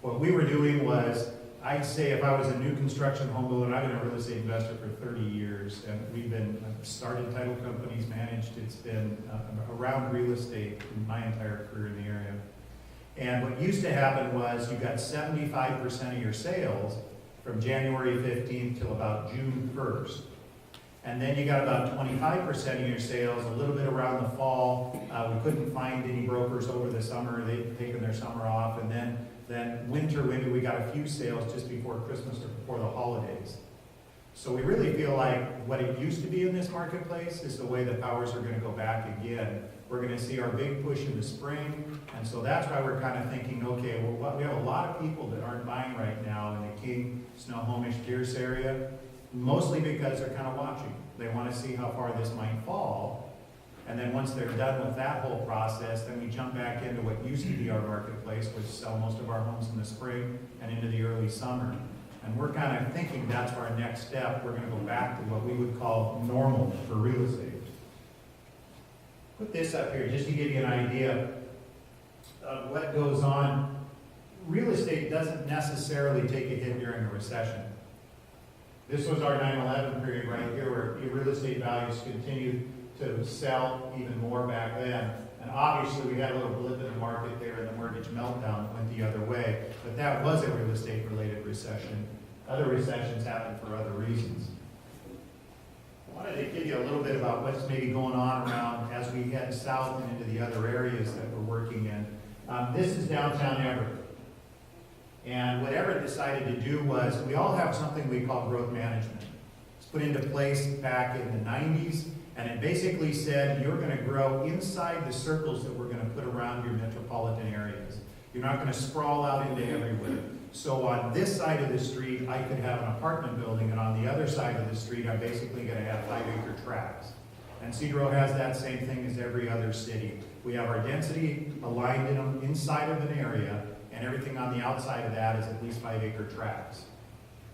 Speaker 2: what we were doing was, I'd say if I was a new construction home builder, I've been a real estate investor for 30 years, and I've started title companies, managed, it's been around real estate in my entire career in the area. And what used to happen was you got 75% of your sales from January 15th till about June 1st. And then you got about 25% of your sales a little bit around the fall. We couldn't find any brokers over the summer. They'd taken their summer off. And then winter, we got a few sales just before Christmas or before the holidays. So we really feel like what it used to be in this marketplace is the way the powers are going to go back again. We're going to see our big push in the spring, and so that's why we're kind of thinking, okay, well, we have a lot of people that aren't buying right now in the King, Snohomish, Pierce area, mostly because they're kind of watching. They want to see how far this might fall, and then once they're done with that whole process, then we jump back into what used to be our marketplace, which sell most of our homes in the spring and into the early summer. And we're kind of thinking that's our next step. We're going to go back to what we would call normal for real estate. Put this up here just to give you an idea of what goes on. Real estate doesn't necessarily take a hit during a recession. This was our 9/11 period right here where real estate values continued to sell even more back then. And obviously we had a little blip in the market there and the mortgage meltdown went the other way. But that was a real estate related recession. Other recessions happen for other reasons. I wanted to give you a little bit about what's maybe going on around as we head south and into the other areas that we're working in. This is downtown Everett. And what Everett decided to do was, we all have something we call growth management. It's put into place back in the 90s, and it basically said you're going to grow inside the circles that we're going to put around your metropolitan areas. You're not going to sprawl out into everywhere. So on this side of the street, I could have an apartment building, and on the other side of the street, I'm basically going to have 5-acre tracts. And Sedro has that same thing as every other city. We have our density aligned in them inside of an area, and everything on the outside of that is at least 5-acre tracts.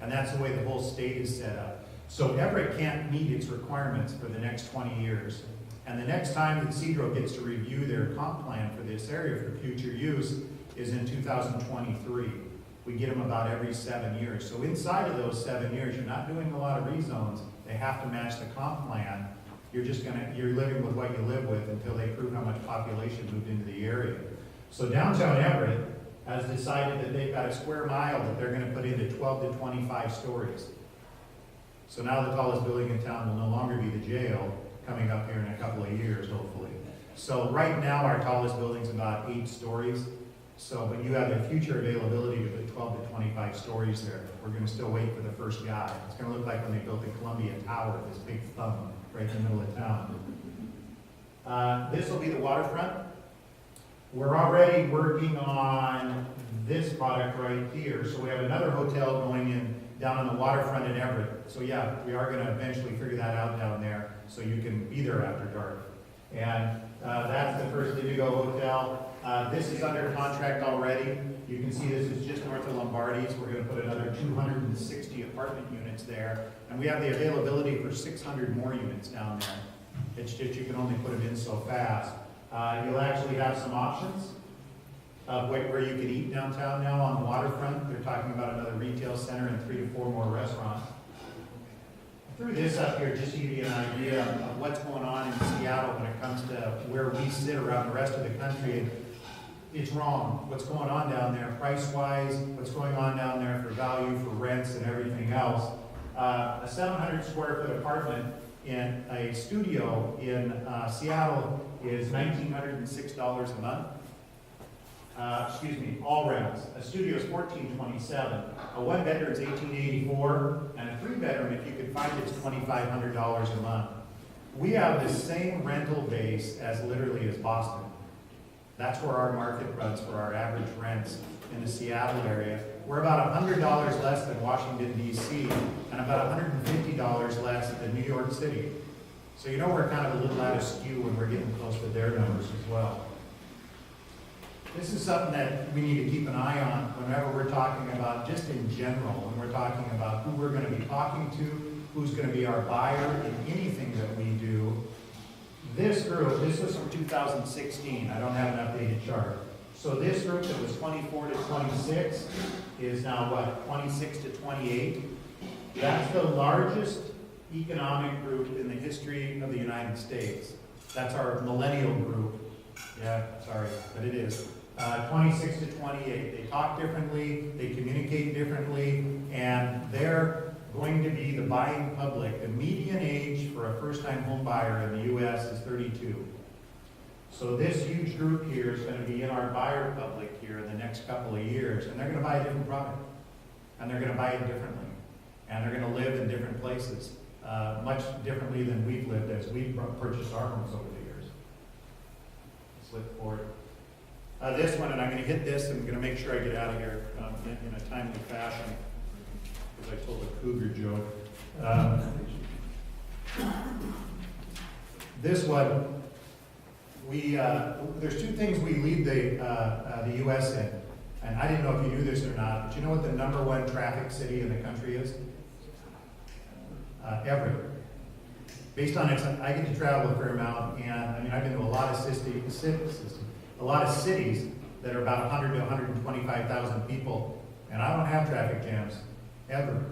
Speaker 2: And that's the way the whole state is set up. So Everett can't meet its requirements for the next 20 years. And the next time that Sedro gets to review their comp plan for this area for future use is in 2023. We get them about every 7 years. So inside of those 7 years, you're not doing a lot of rezones. They have to match the comp plan. You're living with what you live with until they prove how much population moved into the area. So downtown Everett has decided that they've got a square mile that they're going to put into 12 to 25 stories. So now the tallest building in town will no longer be the jail, coming up here in a couple of years, hopefully. So right now our tallest building's about 8 stories. So, but you have the future availability to put 12 to 25 stories there. We're going to still wait for the first guy. It's going to look like when they built the Columbia Tower, this big thumb right in the middle of town. This will be the waterfront. We're already working on this product right here. So we have another hotel going in down on the waterfront in Everett. So yeah, we are going to eventually figure that out down there so you can be there after dark. And that's the First Indigo Hotel. This is under contract already. You can see this is just north of Lombardi's. We're going to put another 260 apartment units there. And we have the availability for 600 more units down there. It's just you can only put them in so fast. You'll actually have some options of where you can eat downtown now on the waterfront. They're talking about another retail center and 3 to 4 more restaurants. I threw this up here just to give you an idea of what's going on in Seattle when it comes to where we sit around the rest of the country. And it's wrong. What's going on down there price-wise, what's going on down there for value, for rents and everything else. A 700 square foot apartment in a studio in Seattle is $1,906 a month. all rents. A studio is $1,427. A one-bedroom is $1,884, and a three-bedroom, if you could find it, is $2,500 a month. We have the same rental base as literally as Boston. That's where our market runs for our average rents in the Seattle area. We're about $100 less than Washington, D.C., and about $150 less than New York City. So you know we're kind of a little out of skew when we're getting close to their numbers as well. This is something that we need to keep an eye on whenever we're talking about, just in general, when we're talking about who we're going to be talking to, who's going to be our buyer in anything that we do. This group, this was from 2016. I don't have an updated chart. So this group that was 24 to 26 is now what, 26 to 28? That's the largest economic group in the history of the United States. That's our millennial group. Yeah, sorry, but it is. 26 to 28. They talk differently, they communicate differently, and they're going to be the buying public. The median age for a first-time home buyer in the U.S. is 32. So this huge group here is going to be in our buyer public here in the next couple of years, and they're going to buy a different product, and they're going to buy it differently, and they're going to live in different places, much differently than we've lived as we've purchased our homes over the years. Slip forward. This one, and I'm going to hit this, and I'm going to make sure I get out of here in a timely fashion, because I told a cougar joke. This one, there's two things we lead the U.S. in, and I didn't know if you knew this or not, but you know what the #1 traffic city in the country is? Everett. Based on it, I get to travel a fair amount, and I mean I've been to a lot of cities that are about 100 to 125,000 people, and I don't have traffic jams ever.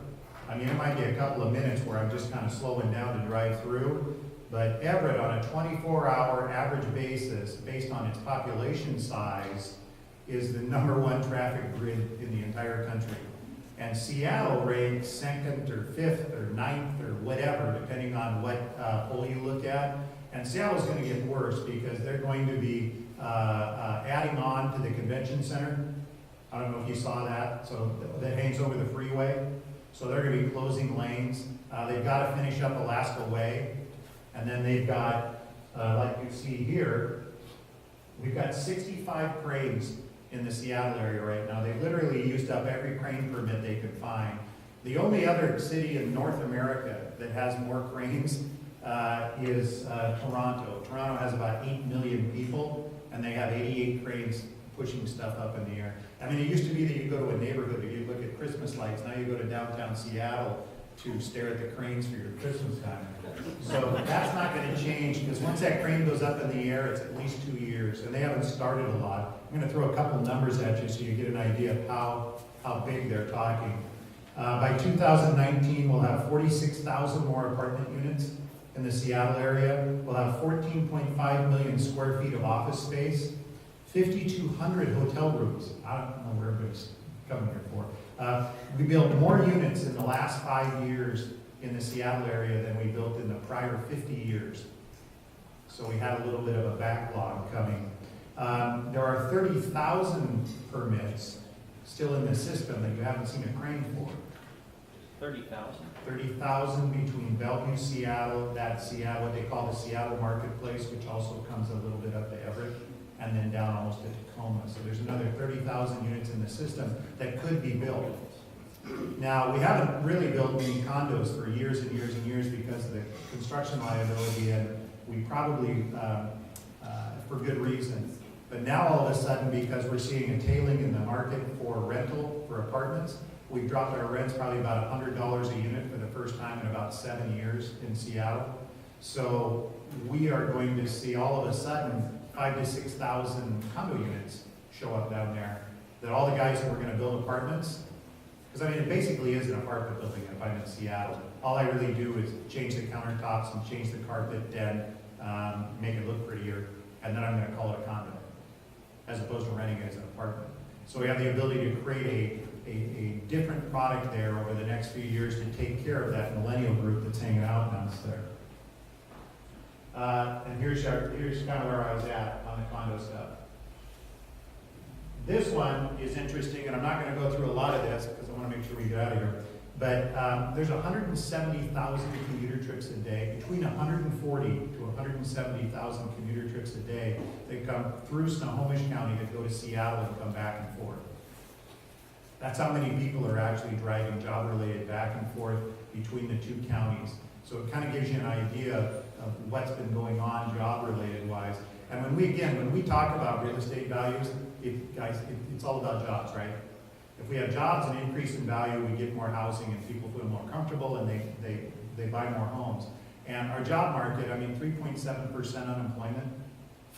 Speaker 2: I mean, it might be a couple of minutes where I'm just kind of slowing down to drive through, but Everett on a 24-hour average basis, based on its population size, is the #1 traffic grid in the entire country. And Seattle ranks 2nd or 5th or 9th or whatever, depending on what poll you look at. And Seattle's going to get worse because they're going to be adding on to the convention center. I don't know if you saw that. So that hangs over the freeway. So they're going to be closing lanes. They've got to finish up Alaska Way. And then they've got, like you see here, we've got 65 cranes in the Seattle area right now. They literally used up every crane permit they could find. The only other city in North America that has more cranes is Toronto. Toronto has about 8 million people, and they have 88 cranes pushing stuff up in the air. I mean, it used to be that you go to a neighborhood and you look at Christmas lights. Now you go to downtown Seattle to stare at the cranes for your Christmas time. So that's not going to change, because once that crane goes up in the air, it's at least 2 years, and they haven't started a lot. I'm going to throw a couple numbers at you so you get an idea of how big they're talking. By 2019, we'll have 46,000 more apartment units in the Seattle area. We'll have 14.5 million square feet of office space, 5,200 hotel rooms. I don't know where everybody's coming here for. We built more units in the last 5 years in the Seattle area than we built in the prior 50 years. So we had a little bit of a backlog coming. There are 30,000 permits still in the system that you haven't seen a crane for.
Speaker 4: 30,000?
Speaker 2: 30,000 between Bellevue, Seattle, what they call the Seattle Marketplace, which also comes a little bit up to Everett, and then down almost to Tacoma. So there's another 30,000 units in the system that could be built. Now, we haven't really built many condos for years and years and years because of the construction liability, and we probably, for good reason. But now all of a sudden, because we're seeing a tailing in the market for rental, for apartments, we've dropped our rents probably about $100 a unit for the first time in about 7 years in Seattle. So we are going to see all of a sudden 5,000 to 6,000 condo units show up down there. That all the guys who are going to build apartments, because I mean it basically is an apartment building if I'm in Seattle. All I really do is change the countertops and change the carpet and make it look prettier, and then I'm going to call it a condo, as opposed to renting it as an apartment. So we have the ability to create a different product there over the next few years to take care of that millennial group that's hanging out in us there. And here's kind of where I was at on the condo stuff. This one is interesting, and I'm not gonna go through a lot of this, because I wanna make sure we get out of here. But there's 170,000 commuter trips a day, between 140 to 170,000 commuter trips a day that come through Snohomish County that go to Seattle and come back and forth. That's how many people are actually driving job-related back and forth between the two counties. So it kind of gives you an idea of what's been going on job-related wise. And when we talk about real estate values, it's all about jobs, right? If we have jobs and increase in value, we get more housing and people feel more comfortable and they buy more homes. And our job market, 3.7% unemployment,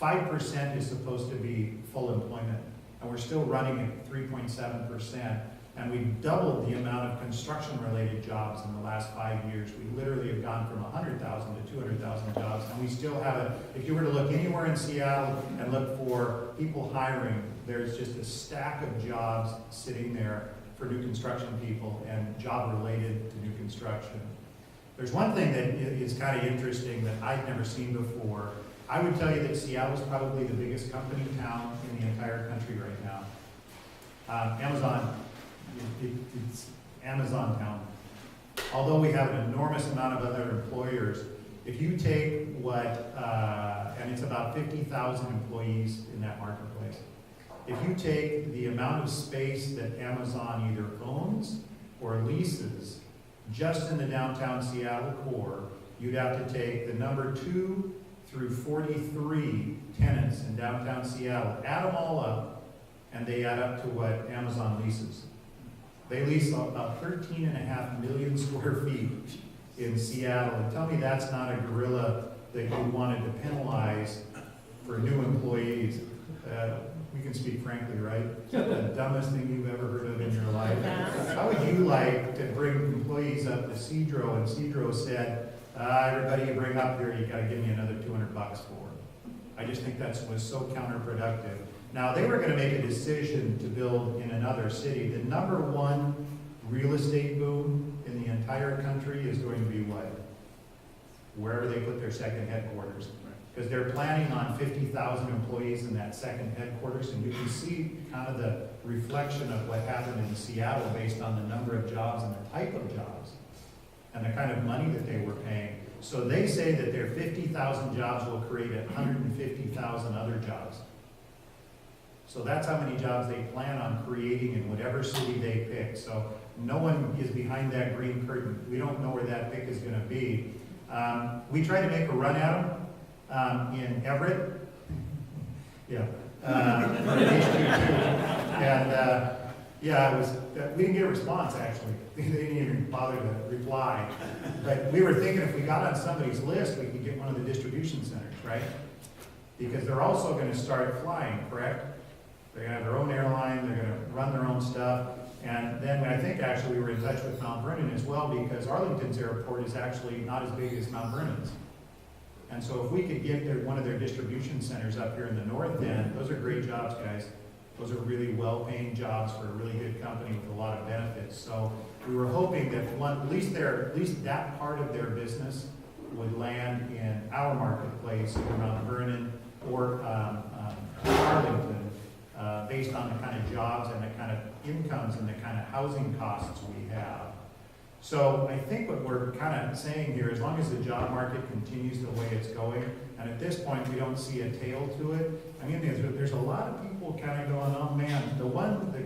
Speaker 2: 5% is supposed to be full employment. And we're still running at 3.7%. And we've doubled the amount of construction-related jobs in the last 5 years. We literally have gone from 100,000 to 200,000 jobs. And we still have if you were to look anywhere in Seattle and look for people hiring, there's just a stack of jobs sitting there for new construction people and job-related to new construction. There's one thing that is kind of interesting that I've never seen before. I would tell you that Seattle's probably the biggest company town in the entire country right now. Amazon, it's Amazon town. Although we have an enormous amount of other employers, if you take and it's about 50,000 employees in that marketplace. If you take the amount of space that Amazon either owns or leases just in the downtown Seattle core, you'd have to take the number 2 through 43 tenants in downtown Seattle, add them all up, and they add up to what Amazon leases. They lease about 13.5 million square feet in Seattle. And tell me that's not a gorilla that you wanted to penalize for new employees. We can speak frankly, right? The dumbest thing you've ever heard of in your life. How would you like to bring employees up to Sedro, and Sedro said, everybody you bring up here, you gotta give me another $200 for. I just think that was so counterproductive. Now, they were gonna make a decision to build in another city. The number one real estate boom in the entire country is going to be what? Wherever they put their second headquarters. Because they're planning on 50,000 employees in that second headquarters, and you can see kind of the reflection of what happened in Seattle based on the number of jobs and the type of jobs and the kind of money that they were paying. So they say that their 50,000 jobs will create 150,000 other jobs. So that's how many jobs they plan on creating in whatever city they pick. So no one is behind that green curtain. We don't know where that pick is going to be. We tried to make a run at them. In Everett, yeah, it was. We didn't get a response actually. They didn't even bother to reply. But we were thinking if we got on somebody's list, we could get one of the distribution centers, right? Because they're also going to start flying, correct? They're going to have their own airline. They're going to run their own stuff. And then I think actually we were in touch with Mount Vernon as well, because Arlington's airport is actually not as big as Mount Vernon's. And so if we could get one of their distribution centers up here in the north end, those are great jobs, guys. Those are really well-paying jobs for a really good company with a lot of benefits. So we were hoping that at least that part of their business would land in our marketplace, or Mount Vernon, or Arlington, based on the kind of jobs and the kind of incomes and the kind of housing costs we have. So I think what we're kind of saying here, as long as the job market continues the way it's going, and at this point we don't see a tail to it, there's a lot of people kind of going, oh man, the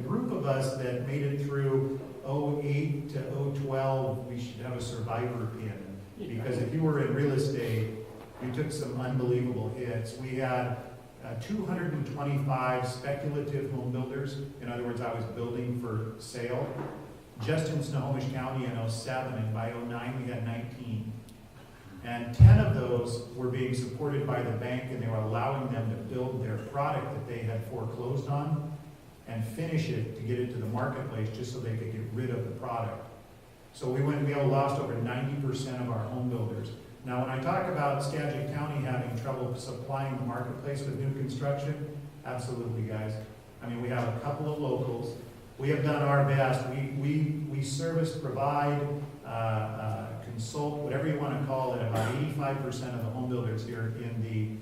Speaker 2: group of us that made it through 08 to 012, we should have a survivor pin. Because if you were in real estate, you took some unbelievable hits. We had 225 speculative home builders. In other words, I was building for sale. Just in Snohomish County in 07, and by 09 we had 19. And 10 of those were being supported by the bank, and they were allowing them to build their product that they had foreclosed on and finish it to get it to the marketplace just so they could get rid of the product. So we lost over 90% of our home builders. Now when I talk about Skagit County having trouble supplying the marketplace with new construction, absolutely guys. We have a couple of locals. We have done our best. We service, provide, consult, whatever you want to call it, about 85% of the home builders here in the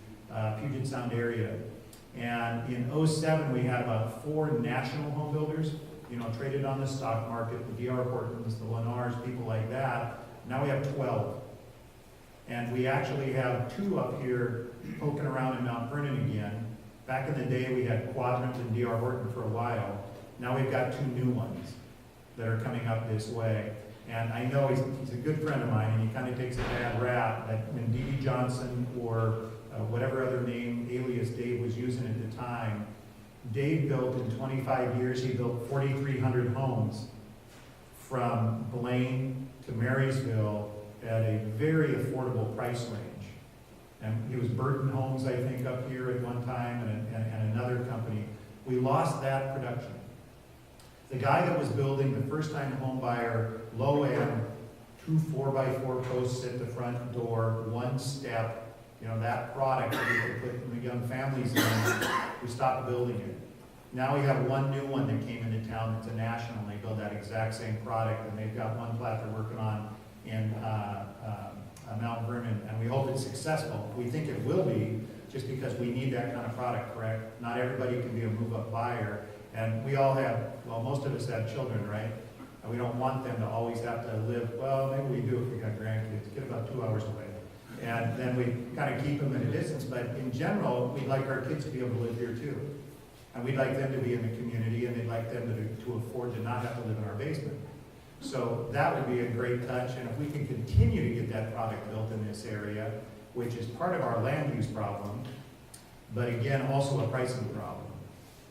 Speaker 2: Puget Sound area. And in '07, we had about 4 national home builders, traded on the stock market, the D.R. Hortons, the Lennars, people like that. Now we have 12. And we actually have 2 up here poking around in Mount Vernon again. Back in the day, we had Quadrant and D.R. Horton for a while. Now we've got 2 new ones that are coming up this way. And I know he's a good friend of mine, and he kind of takes a bad rap, but when D.B. Johnson or whatever other name, alias Dave was using at the time, Dave built in 25 years, he built 4,300 homes from Blaine to Marysville at a very affordable price range. And he was Burton Homes, I think, up here at one time, and another company. We lost that production. The guy that was building, the first-time home buyer, low-end, 2 4x4 posts at the front door, 1 step, that product that we could put the young families in, we stopped building it. Now we have 1 new one that came into town that's a national, and they build that exact same product, and they've got 1 plat they're working on in Mount Vernon, and we hope it's successful. We think it will be, just because we need that kind of product, correct? Not everybody can be a move-up buyer, and we all have, well, most of us have children, right? And we don't want them to always have to live, well, maybe we do if we got grandkids, get about 2 hours away. And then we kind of keep them at a distance, but in general, we'd like our kids to be able to live here too. And we'd like them to be in the community, and they'd like them to afford to not have to live in our basement. So that would be a great touch, and if we can continue to get that product built in this area, which is part of our land use problem, but again, also a pricing problem.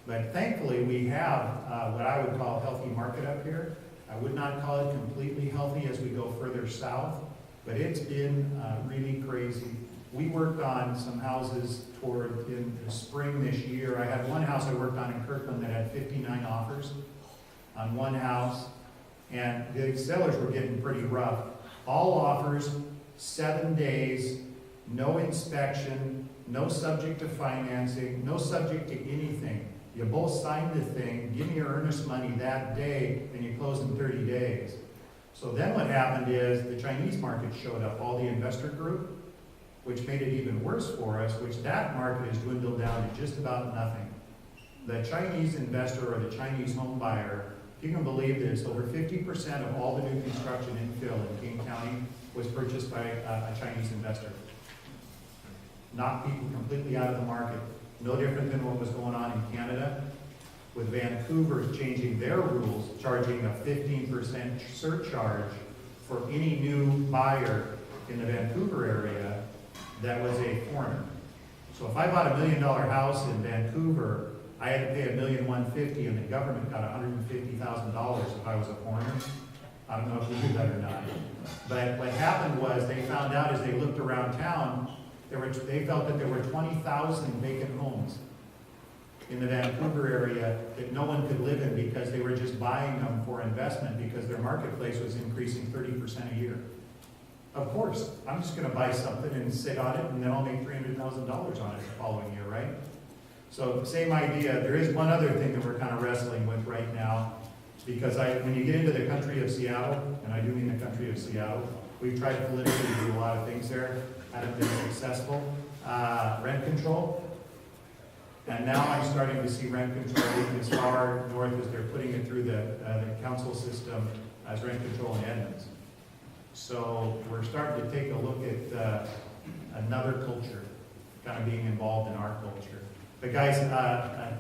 Speaker 2: But thankfully, we have what I would call a healthy market up here. I would not call it completely healthy as we go further south, but it's been really crazy. We worked on some houses in the spring this year. I had one house I worked on in Kirkland that had 59 offers on one house, and the sellers were getting pretty rough. All offers, 7 days, no inspection, no subject to financing, no subject to anything. You both signed the thing, give me your earnest money that day, and you close in 30 days. So then what happened is the Chinese market showed up, all the investor group, which made it even worse for us, which that market has dwindled down to just about nothing. The Chinese investor or the Chinese home buyer, you can believe this, over 50% of all the new construction infill in King County was purchased by a Chinese investor. Knocked people completely out of the market. No different than what was going on in Canada, with Vancouver changing their rules, charging a 15% surcharge for any new buyer in the Vancouver area that was a foreigner. So if I bought $1 million house in Vancouver, I had to pay $1,150,000, and the government got $150,000 if I was a foreigner. I don't know if we do that or not. But what happened was they found out as they looked around town, they felt that there were 20,000 vacant homes in the Vancouver area that no one could live in because they were just buying them for investment because their marketplace was increasing 30% a year. Of course, I'm just going to buy something and sit on it, and then I'll make $300,000 on it the following year, right? So same idea. There is one other thing that we're kind of wrestling with right now, because when you get into the country of Seattle, and I do mean the country of Seattle, we've tried politically to do a lot of things there, haven't been successful. Rent control. And now I'm starting to see rent control as far north as they're putting it through the council system as rent control in Edmonds. So we're starting to take a look at another culture kind of being involved in our culture. But guys,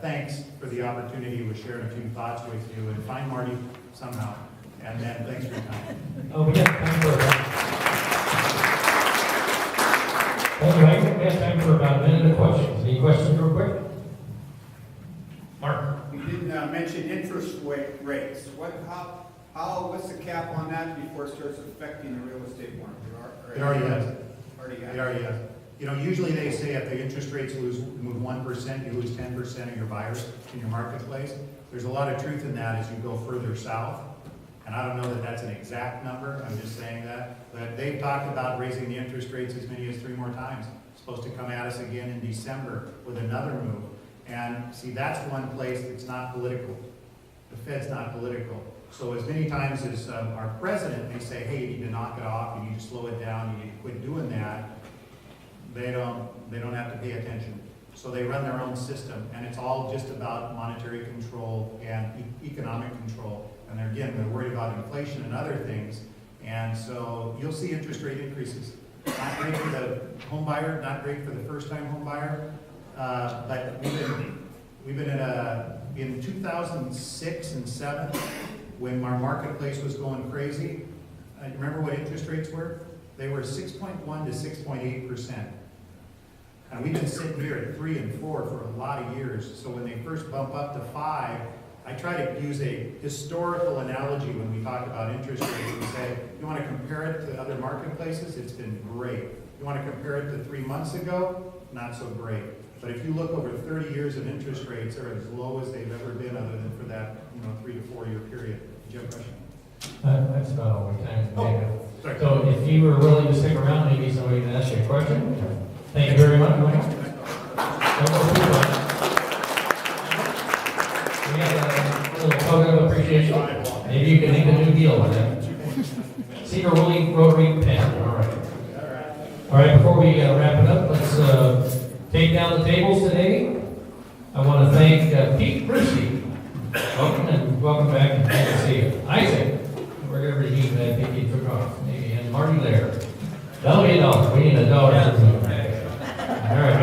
Speaker 2: thanks for the opportunity of sharing a few thoughts with you, and find Marty somehow. And then thanks for your time.
Speaker 15: Oh, we have time for thank you, Mike. We have time for about a minute of questions. Any questions real quick? Mark.
Speaker 17: You didn't mention interest rates. What's the cap on that before it starts affecting the real estate market?
Speaker 2: It already has.
Speaker 17: It already has.
Speaker 2: You know, usually they say if the interest rates move 1%, you lose 10% of your buyers in your marketplace. There's a lot of truth in that as you go further south. And I don't know that that's an exact number, I'm just saying that. But they've talked about raising the interest rates as many as 3 more times. It's supposed to come at us again in December with another move. And see, that's one place that's not political. The Fed's not political. So as many times as our president may say, hey, you need to knock it off, you need to slow it down, you need to quit doing that, they don't have to pay attention. So they run their own system, and it's all just about monetary control and economic control. And again, they're worried about inflation and other things. And so you'll see interest rate increases. Not great for the home buyer, not great for the first-time home buyer. But we've been in 2006 and 7, when our marketplace was going crazy. Remember what interest rates were? They were 6.1 to 6.8%. And we've been sitting here at 3 and 4 for a lot of years. So when they first bump up to 5, I try to use a historical analogy when we talk about interest rates and say, you want to compare it to other marketplaces? It's been great. You want to compare it to 3 months ago? Not so great. But if you look over 30 years of interest rates, they're as low as they've ever been, other than for that 3 to 4 year period. Did you have a question?
Speaker 1: That's about all we can do.
Speaker 2: Sorry.
Speaker 1: So if you were willing to stick around, maybe somebody can ask you a question. Thank you very much, Mike. We have a little token of appreciation. Maybe you can make a new deal with that. Sedro Woolley Rotary pen. All right. All right. Before we wrap it up, let's take down the tables today. I want to thank Pete Brisky. Welcome back, and good to see you. Isaac, wherever he think he took off, maybe, and Marty there. That'll be a dollar. We need a dollar. All right.